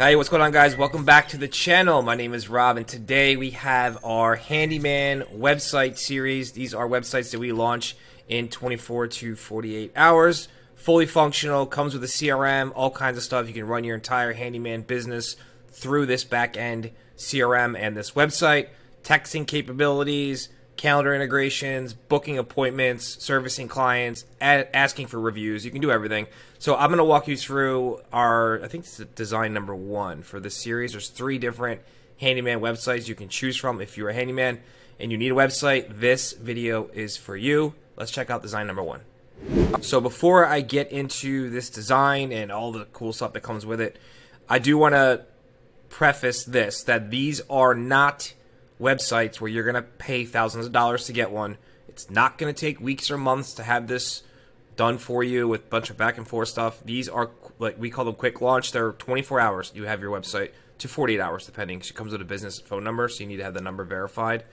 Hey, what's going on, guys? Welcome back to the channel. My name is Rob, and today we have our Handyman website series. These are websites that we launch in 24 to 48 hours. Fully functional, comes with a CRM, all kinds of stuff. You can run your entire handyman business through this back-end CRM and this website. Texting capabilities, calendar integrations, booking appointments, servicing clients, asking for reviews. You can do everything. So I'm going to walk you through our, I think this is design number 1 for this series. There's 3 different handyman websites you can choose from. If you're a handyman and you need a website, this video is for you. Let's check out design number 1. So before I get into this design and all the cool stuff that comes with it, I do want to preface this, that these are not websites where you're going to pay thousands of dollars to get one. It's not going to take weeks or months to have this done for you with a bunch of back and forth stuff. These are, like, we call them quick launch. They're 24 hours. You have your website to 48 hours, depending. It comes with a business phone number, so you need to have the number verified.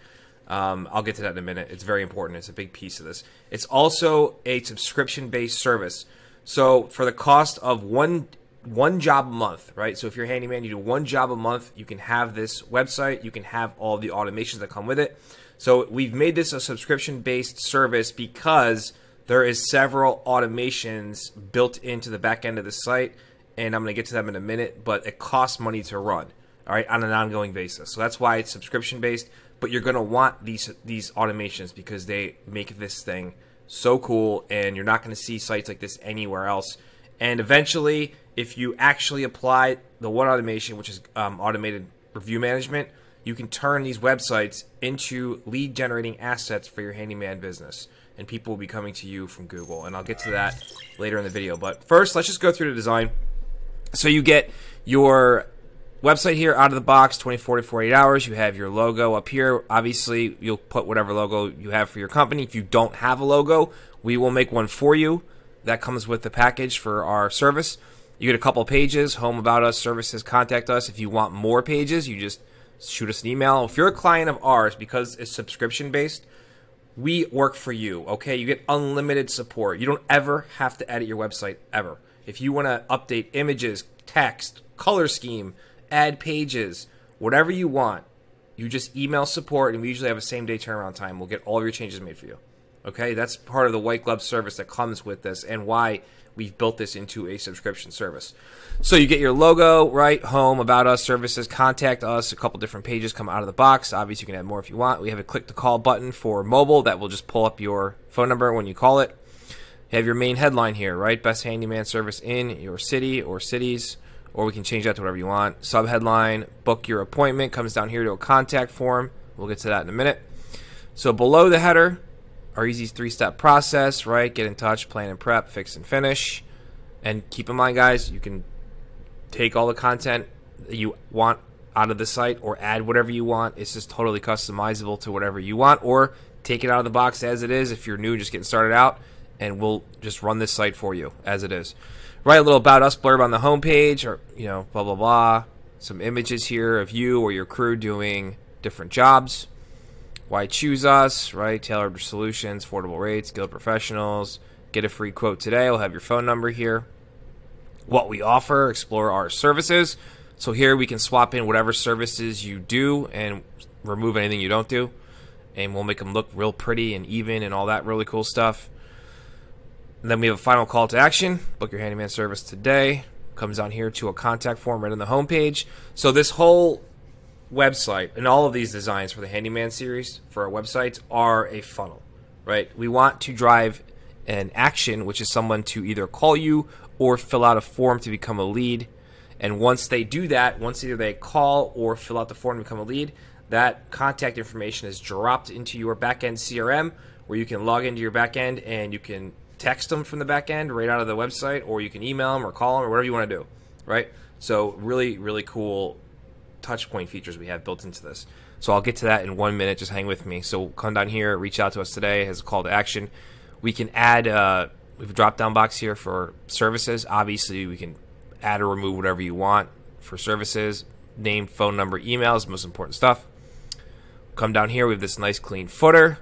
I'll get to that in a minute. It's very important. It's a big piece of this. It's also a subscription-based service. So for the cost of one job a month, right? So if you're a handyman, you do one job a month, you can have this website, you can have all the automations that come with it. So we've made this a subscription-based service because there is several automations built into the back end of the site, and I'm going to get to them in a minute, but it costs money to run, all right, on an ongoing basis. So that's why it's subscription-based, but you're going to want these automations because they make this thing so cool, and you're not going to see sites like this anywhere else. And eventually, if you actually apply the one automation, which is automated review management, you can turn these websites into lead-generating assets for your handyman business. And people will be coming to you from Google. And I'll get to that later in the video. But first, let's just go through the design. So you get your website here out of the box, 24 to 48 hours. You have your logo up here. Obviously, you'll put whatever logo you have for your company. If you don't have a logo, we will make one for you. That comes with the package for our service. You get a couple pages, home, about us, services, contact us. If you want more pages, you just shoot us an email. If you're a client of ours, because it's subscription-based, we work for you, okay? You get unlimited support. You don't ever have to edit your website, ever. If you want to update images, text, color scheme, add pages, whatever you want, you just email support, and we usually have a same-day turnaround time. We'll get all of your changes made for you, okay? That's part of the white glove service that comes with this and why we've built this into a subscription service. So you get your logo, right? Home, about us, services, contact us. A couple different pages come out of the box. Obviously, you can add more if you want. We have a click to call button for mobile that will just pull up your phone number when you call it. You have your main headline here, right? Best handyman service in your city or cities, or we can change that to whatever you want. Subheadline, book your appointment, comes down here to a contact form. We'll get to that in a minute. So below the header, our easy 3-step process, right? Get in touch, plan and prep, fix and finish. And keep in mind, guys, you can take all the content that you want out of the site or add whatever you want. It's just totally customizable to whatever you want, or take it out of the box as it is if you're new, just getting started out, and we'll just run this site for you as it is. Write a little about us blurb on the homepage, or, you know, blah, blah, blah. Some images here of you or your crew doing different jobs. Why choose us, right? Tailored solutions, affordable rates, skilled professionals. Get a free quote today. We'll have your phone number here. What we offer, explore our services. So here we can swap in whatever services you do and remove anything you don't do. And we'll make them look real pretty and even and all that really cool stuff. And then we have a final call to action. Book your handyman service today. Comes down here to a contact form right on the homepage. So this whole website and all of these designs for the Handyman series for our websites are a funnel, right? We want to drive an action, which is someone to either call you or fill out a form to become a lead. And once they do that, once either they call or fill out the form to become a lead, that contact information is dropped into your backend CRM, where you can log into your backend and you can text them from the backend right out of the website, or you can email them or call them or whatever you want to do, right? So really, really cool touch point features we have built into this. So I'll get to that in 1 minute. Just hang with me. So come down here, reach out to us today as a call to action. We can add, we have a drop down box here for services. Obviously, we can add or remove whatever you want for services. Name, phone number, email is the most important stuff. Come down here, we have this nice clean footer.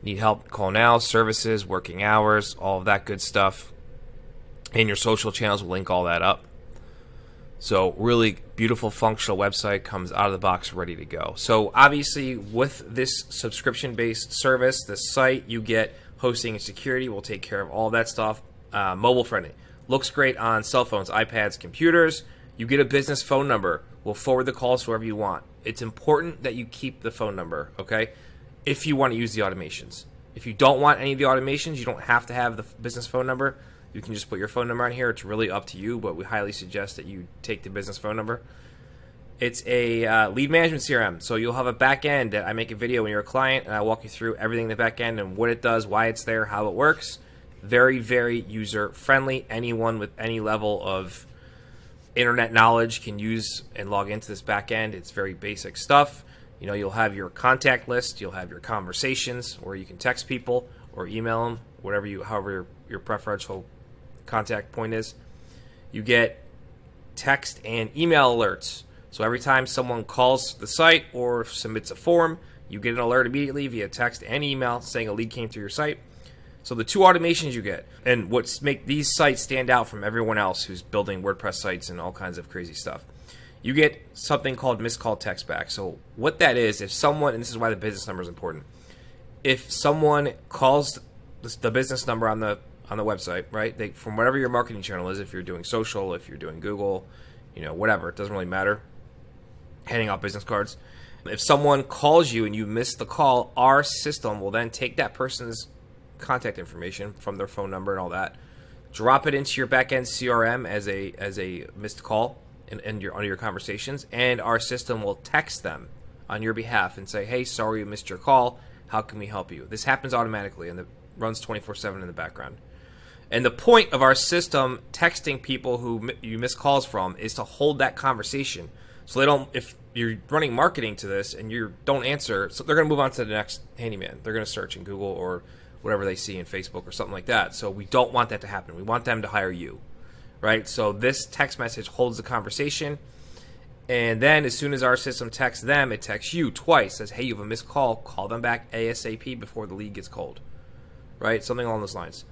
Need help, call now, services, working hours, all of that good stuff. And your social channels will link all that up. So really beautiful functional website, comes out of the box ready to go. So obviously with this subscription-based service, this site, you get hosting and security. We'll take care of all that stuff. Mobile friendly. Looks great on cell phones, iPads, computers. You get a business phone number. We'll forward the calls to whoever you want. It's important that you keep the phone number, okay? If you want to use the automations. If you don't want any of the automations, you don't have to have the business phone number. You can just put your phone number on here. It's really up to you, but we highly suggest that you take the business phone number. It's a lead management CRM. So you'll have a back end that I make a video when you're a client, and I walk you through everything in the back end and what it does, why it's there, how it works. Very, very user friendly. Anyone with any level of internet knowledge can use and log into this back end. It's very basic stuff. You know, you'll have your contact list, you'll have your conversations where you can text people or email them, whatever you, however your preferential contact point is. You get text and email alerts. So every time someone calls the site or submits a form, you get an alert immediately via text and email saying a lead came through your site. So the two automations you get, and what's make these sites stand out from everyone else who's building WordPress sites and all kinds of crazy stuff, you get something called missed call text back. So what that is, if someone, and this is why the business number is important, if someone calls the business number on the website, right? From whatever your marketing channel is, if you're doing social, if you're doing Google, you know, whatever, it doesn't really matter. Handing out business cards. If someone calls you and you miss the call, our system will then take that person's contact information from their phone number and all that, drop it into your backend CRM as a missed call and under your conversations, and our system will text them on your behalf and say, hey, sorry you missed your call. How can we help you? This happens automatically and it runs 24/7 in the background. And the point of our system texting people who you miss calls from is to hold that conversation. So they don't, if you're running marketing to this and you don't answer, so they're going to move on to the next handyman. They're going to search in Google or whatever they see in Facebook or something like that. So we don't want that to happen. We want them to hire you, right? So this text message holds the conversation. And then as soon as our system texts them, it texts you twice, says, hey, you have a missed call. Call them back ASAP before the lead gets cold, right? Something along those lines.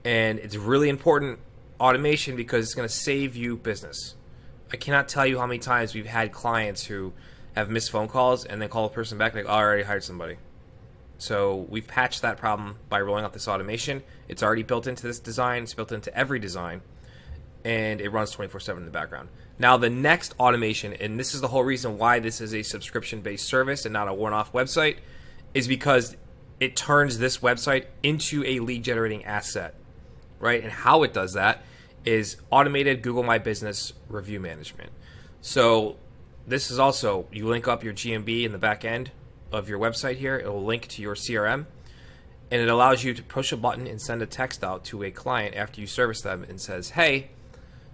And it's really important automation because it's going to save you business. I cannot tell you how many times we've had clients who have missed phone calls and then call a person back and like, oh, I already hired somebody. So we've patched that problem by rolling out this automation. It's already built into this design. It's built into every design. And it runs 24/7 in the background. Now the next automation, and this is the whole reason why this is a subscription-based service and not a one-off website, is because it turns this website into a lead-generating asset, right? And how it does that is automated Google My Business review management. So this is also, you link up your GMB in the back end of your website here. It will link to your CRM, and it allows you to push a button and send a text out to a client after you service them and says, hey,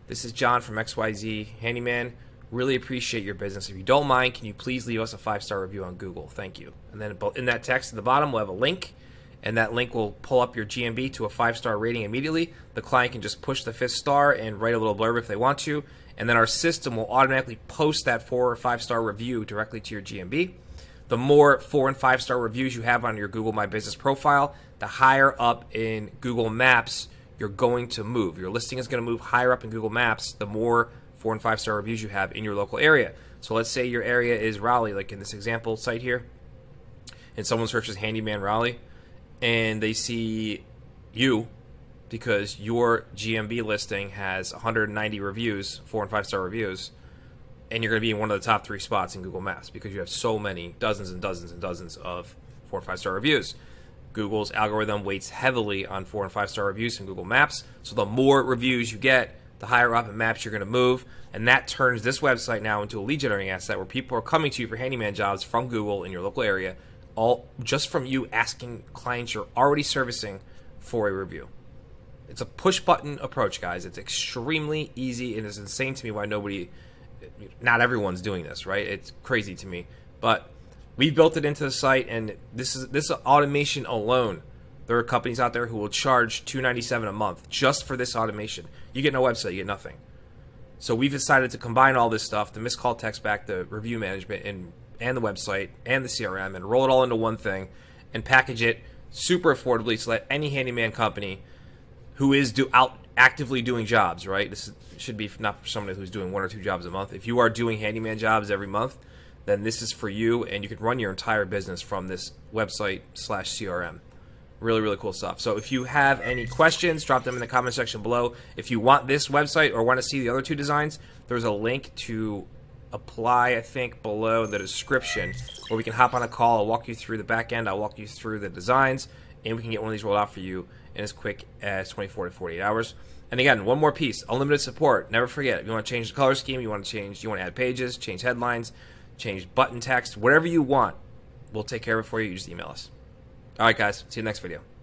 this is John from XYZ Handyman. Really appreciate your business. If you don't mind, can you please leave us a 5-star review on Google? Thank you. And then in that text at the bottom, we'll have a link, and that link will pull up your GMB to a 5-star rating immediately. The client can just push the 5th star and write a little blurb if they want to, and then our system will automatically post that 4 or 5-star review directly to your GMB. The more 4 and 5-star reviews you have on your Google My Business profile, the higher up in Google Maps you're going to move. Your listing is going to move higher up in Google Maps the more 4 and 5-star reviews you have in your local area. So let's say your area is Raleigh, like in this example site here, and someone searches Handyman Raleigh, and they see you because your GMB listing has 190 reviews, 4 and 5-star reviews, and you're going to be in one of the top 3 spots in Google Maps because you have so many, dozens and dozens and dozens of 4 and 5-star reviews. Google's algorithm weights heavily on 4 and 5-star reviews in Google Maps, so the more reviews you get, the higher up in maps you're going to move, and that turns this website now into a lead generating asset where people are coming to you for handyman jobs from Google in your local area, all just from you asking clients you're already servicing for a review. It's a push button approach, guys. It's extremely easy, and it's insane to me why not everyone's doing this, right? It's crazy to me, but we've built it into the site, and this automation alone, there are companies out there who will charge $297 a month just for this automation. You get no website, you get nothing. So we've decided to combine all this stuff, the missed call text back, the review management, and the website, and the CRM, and roll it all into one thing, and package it super affordably so that any handyman company who is actively doing jobs, right? This should be not for someone who's doing 1 or 2 jobs a month. If you are doing handyman jobs every month, then this is for you, and you can run your entire business from this website / CRM. Really, really cool stuff. So if you have any questions, drop them in the comment section below. If you want this website or want to see the other 2 designs, there's a link to apply, I think, below in the description, where we can hop on a call. I'll walk you through the back end. I'll walk you through the designs, and we can get one of these rolled out for you in as quick as 24 to 48 hours. And again, one more piece, unlimited support. Never forget, if you want to change the color scheme, you want to add pages, change headlines, change button text, whatever you want, we'll take care of it for you. You just email us. All right, guys. See you in the next video.